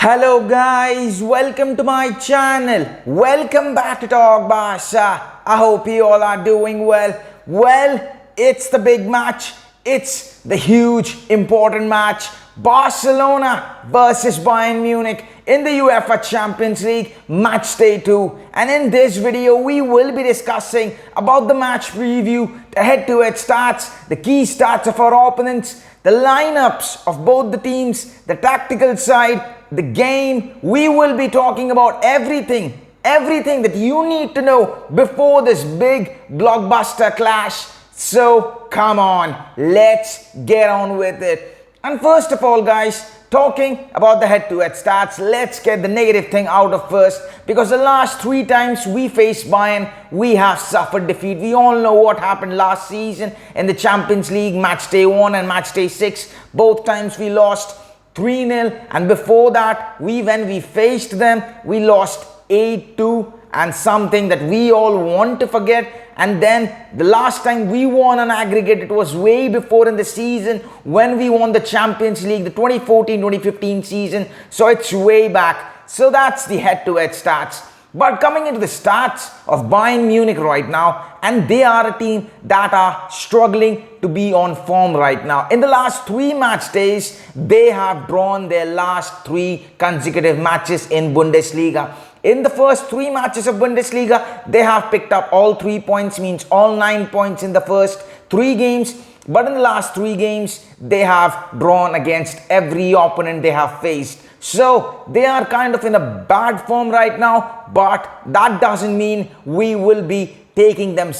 Hello guys, welcome to my channel. Welcome back to Talk Barca. I hope you all are doing well. Well, it's the big match. It's the huge important match. Barcelona versus Bayern Munich in the UEFA Champions League Matchday 2. And in this video, we will be discussing about the match preview, the head-to-head stats, the key stats of our opponents, the lineups of both the teams, the tactical side, the game. We will be talking about everything that you need to know before this big blockbuster clash. So come on, let's get on with it. And first of all, guys, talking about the head-to-head stats, let's get the negative thing out of first, because the last 3 times we faced Bayern, we have suffered defeat. We all know what happened last season in the Champions League, Matchday 1 and Matchday 6. Both times we lost 3-0, and before that, when we faced them, we lost 8-2, and something that we all want to forget. And then the last time we won an aggregate, it was way before in the season when we won the Champions League, the 2014-2015 season. So it's way back. So that's the head-to-head stats. But coming into the stats of Bayern Munich right now, and they are a team that are struggling to be on form right now. In the last 3 match days, they have drawn their last 3 consecutive matches in Bundesliga. In the first 3 matches of Bundesliga, they have picked up all 3 points, means all 9 points in the first 3 games. But in the last 3 games, they have drawn against every opponent they have faced. So they are kind of in a bad form right now, but that doesn't mean we will be taking them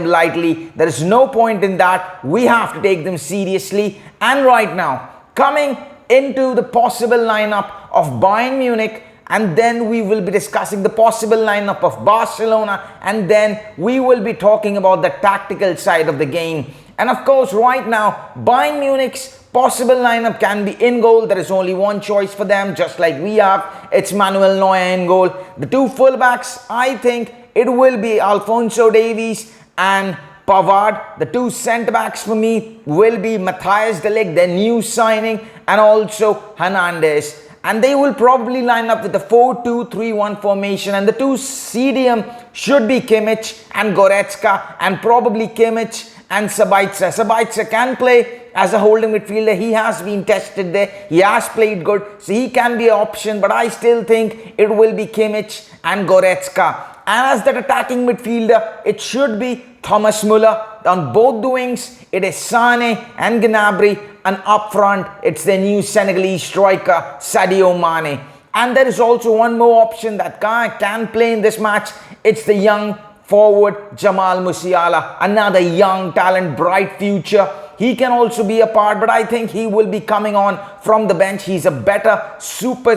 lightly. There is no point in that. We have to take them seriously. And right now, coming into the possible lineup of Bayern Munich, and then we will be discussing the possible lineup of Barcelona, and then we will be talking about the tactical side of the game. And of course, right now, Bayern Munich's possible lineup can be in goal. There is only one choice for them, just like we have. It's Manuel Neuer in goal. The 2 fullbacks, I think it will be Alphonso Davies and Pavard. The 2 centre-backs for me will be Matthias de Ligt, their new signing, and also Hernandez. And they will probably line up with the 4-2-3-1 formation. And the 2 CDM should be Kimmich and Goretzka, and probably Kimmich and Sabitzer. Sabitzer can play as a holding midfielder. He has been tested there. He has played good. So he can be an option. But I still think it will be Kimmich and Goretzka. And as that attacking midfielder, it should be Thomas Müller. On both the wings, it is Sane and Gnabry. And up front, it's the new Senegalese striker, Sadio Mane. And there is also one more option that can play in this match. It's the young forward, Jamal Musiala. Another young talent, bright future. He can also be a part, but I think he will be coming on from the bench. He's a better super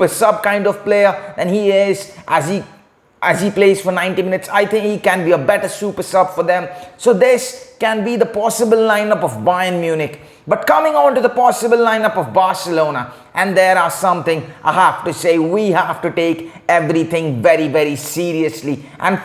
sub kind of player than he is as he plays for 90 minutes. I think he can be a better super sub for them. So this can be the possible lineup of Bayern Munich. But coming on to the possible lineup of Barcelona, and there are something I have to say, we have to take everything very seriously. And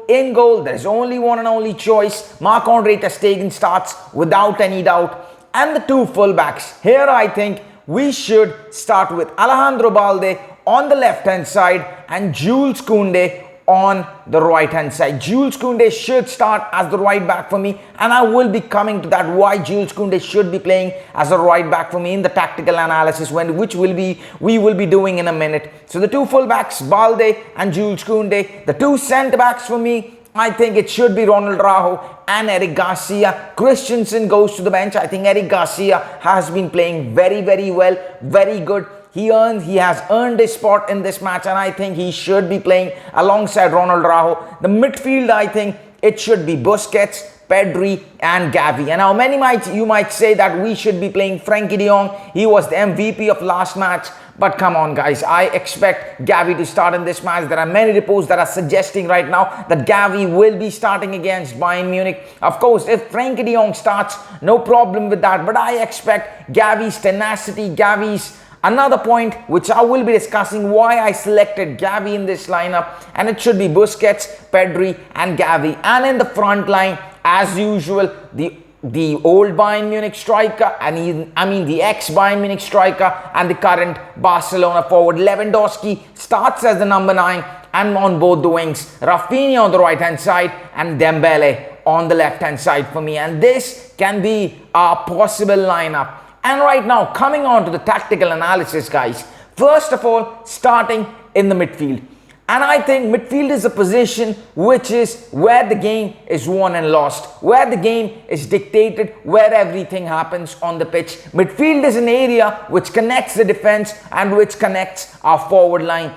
in goal, there is only one and only choice. Marc-Andre ter Stegen starts without any doubt. And the 2 fullbacks. Here I think we should start with Alejandro Balde on the left-hand side and Jules Koundé on the right-hand side. Jules Koundé should start as the right back for me, and I will be coming to that, why Jules Koundé should be playing as a right back for me in the tactical analysis, which we will be doing in a minute. So the 2 fullbacks, Balde and Jules Koundé. The 2 centre-backs for me, I think it should be Ronald Araujo and Eric Garcia. Christensen goes to the bench. I think Eric Garcia has been playing very well, very good. He has earned his spot in this match, and I think he should be playing alongside Ronald Araujo. The midfield, I think it should be Busquets, Pedri and Gavi. And now you might say that we should be playing Frenkie de Jong. He was the MVP of last match. But come on guys, I expect Gavi to start in this match. There are many reports that are suggesting right now that Gavi will be starting against Bayern Munich. Of course, if Frenkie de Jong starts, no problem with that. But I expect Gavi's tenacity, Gavi's another point which I will be discussing why I selected Gavi in this lineup, and it should be Busquets, Pedri and Gavi. And in the front line, as usual, the the old Bayern Munich striker, and the ex-Bayern Munich striker and the current Barcelona forward. Lewandowski starts as the number 9 and on both the wings. Rafinha on the right-hand side and Dembele on the left-hand side for me. And this can be our possible lineup. And right now, coming on to the tactical analysis, guys. First of all, starting in the midfield. And I think midfield is a position which is where the game is won and lost, where the game is dictated, where everything happens on the pitch. Midfield is an area which connects the defense and which connects our forward line.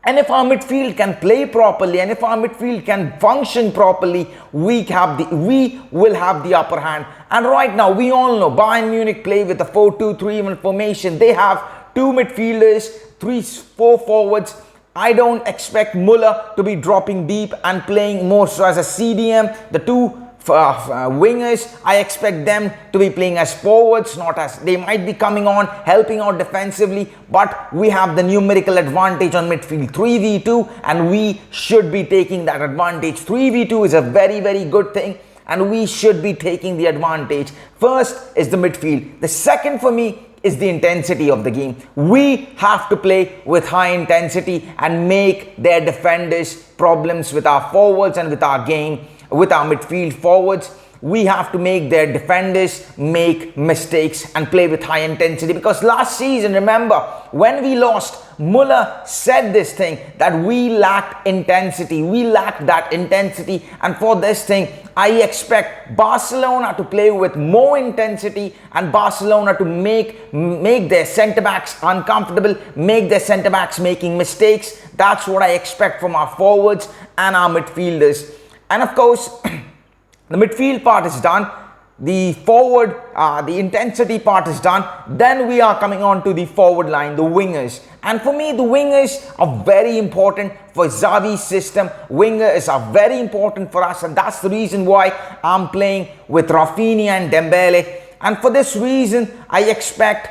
And if our midfield can play properly, and if our midfield can function properly, we will have the upper hand. And right now, we all know Bayern Munich play with a 4-2-3-1 formation. They have 2 midfielders, 4 forwards. I don't expect Müller to be dropping deep and playing more so as a CDM. The 2 wingers, I expect them to be playing as forwards, not as, they might be coming on, helping out defensively, but we have the numerical advantage on midfield, 3v2, and we should be taking that advantage. 3v2 is a very, very good thing, and we should be taking the advantage. First is the midfield. The second for me is the intensity of the game. We have to play with high intensity and make their defenders problems with our forwards and with our game, with our midfield forwards. We have to make their defenders make mistakes and play with high intensity, because last season, remember, when we lost, Müller said this thing that we lacked intensity. We lacked that intensity, and for this thing, I expect Barcelona to play with more intensity and Barcelona to make their centre-backs uncomfortable, make their centre-backs making mistakes. That's what I expect from our forwards and our midfielders. And of course, the midfield part is done. The forward, the intensity part is done. Then we are coming on to the forward line, the wingers. And for me, the wingers are very important for Xavi's system. Wingers are very important for us, and that's the reason why I'm playing with Rafinha and Dembele. And for this reason, I expect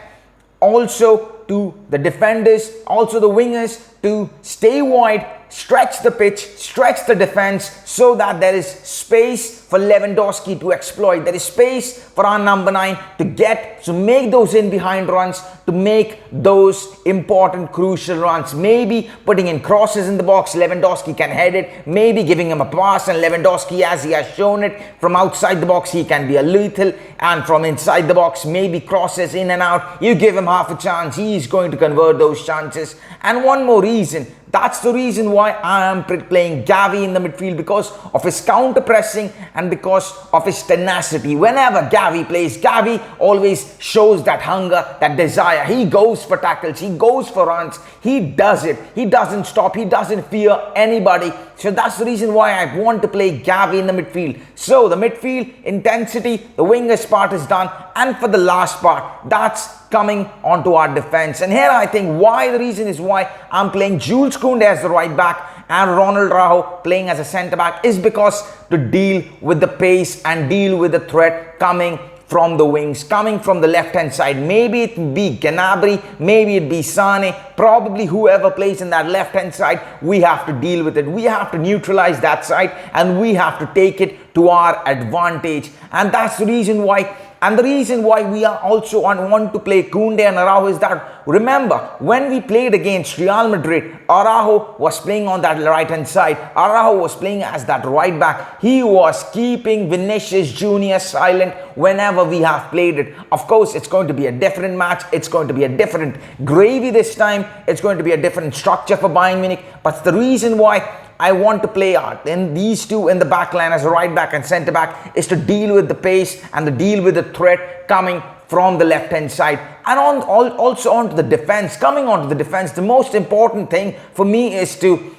also the defenders, also the wingers, to stay wide, stretch the pitch, stretch the defense, so that there is space for Lewandowski to exploit. There is space for our number 9 to make those in behind runs, to make those important crucial runs. Maybe putting in crosses in the box, Lewandowski can head it, maybe giving him a pass, and Lewandowski, as he has shown it, from outside the box he can be a lethal, and from inside the box, maybe crosses in and out. You give him half a chance, he is going to convert those chances. And one more reason, that's the reason why I am playing Gavi in the midfield, because of his counter pressing and because of his tenacity. Whenever Gavi plays, Gavi always shows that hunger, that desire. He goes for tackles, he goes for runs, he does it. He doesn't stop, he doesn't fear anybody. So that's the reason why I want to play Gavi in the midfield. So the midfield intensity, the wingers part is done. And for the last part, that's coming onto our defense. And here I think the reason is why I'm playing Jules Koundé as the right back and Ronald Araujo playing as a centre back is because to deal with the pace and deal with the threat coming from the wings, coming from the left hand side. Maybe it be Gnabry, maybe it be Sane, probably whoever plays in that left hand side, we have to deal with it. We have to neutralize that side and we have to take it to our advantage. And that's the reason why. And the reason why we are also want to play Koundé and Araujo is that, remember, when we played against Real Madrid, Araujo was playing on that right hand side. Araujo was playing as that right back. He was keeping Vinicius Jr. silent whenever we have played it. Of course, it's going to be a different match. It's going to be a different gravy this time. It's going to be a different structure for Bayern Munich. But the reason why I want to play in these two in the back line as a right back and centre back is to deal with the pace and to deal with the threat coming from the left hand side. And also onto the defense. Coming onto the defense, the most important thing for me is to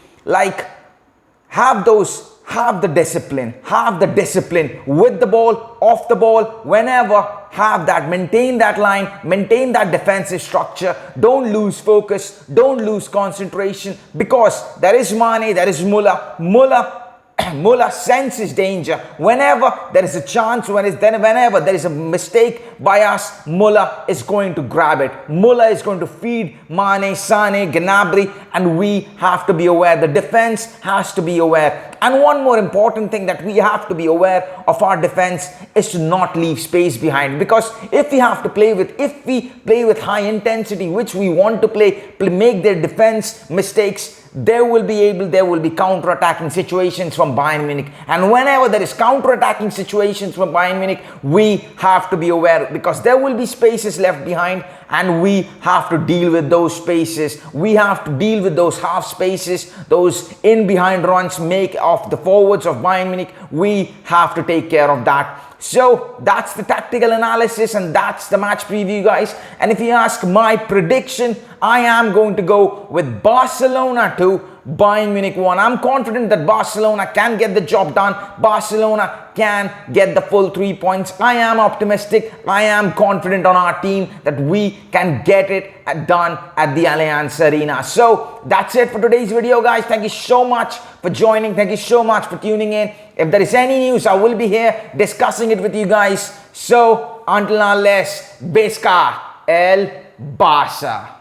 have the discipline with the ball, off the ball, whenever. Maintain that line, maintain that defensive structure. Don't lose focus, don't lose concentration, because there is Mane, there is Müller. Müller senses danger. Whenever there is a chance, whenever there is a mistake by us, Müller is going to grab it. Müller is going to feed Mane, Sane, Gnabry, and we have to be aware. The defense has to be aware. And one more important thing that we have to be aware of our defense is to not leave space behind, because if we play with high intensity, which we want to make their defense mistakes, there will be counter-attacking situations from Bayern Munich. And whenever there is counter-attacking situations from Bayern Munich, we have to be aware, because there will be spaces left behind and we have to deal with those spaces. We have to deal with those half spaces, those in behind runs make of the forwards of Bayern Munich. We have to take care of that. So that's the tactical analysis and that's the match preview, guys. And if you ask my prediction, I am going to go with Barcelona 2, Bayern Munich 1. I'm confident that Barcelona can get the job done. Barcelona can get the full 3 points. I am optimistic. I am confident on our team that we can get it done at the Allianz Arena. So that's it for today's video, guys. Thank you so much for joining. Thank you so much for tuning in. If there is any news, I will be here discussing it with you guys. So until unless, Pesca el Barça.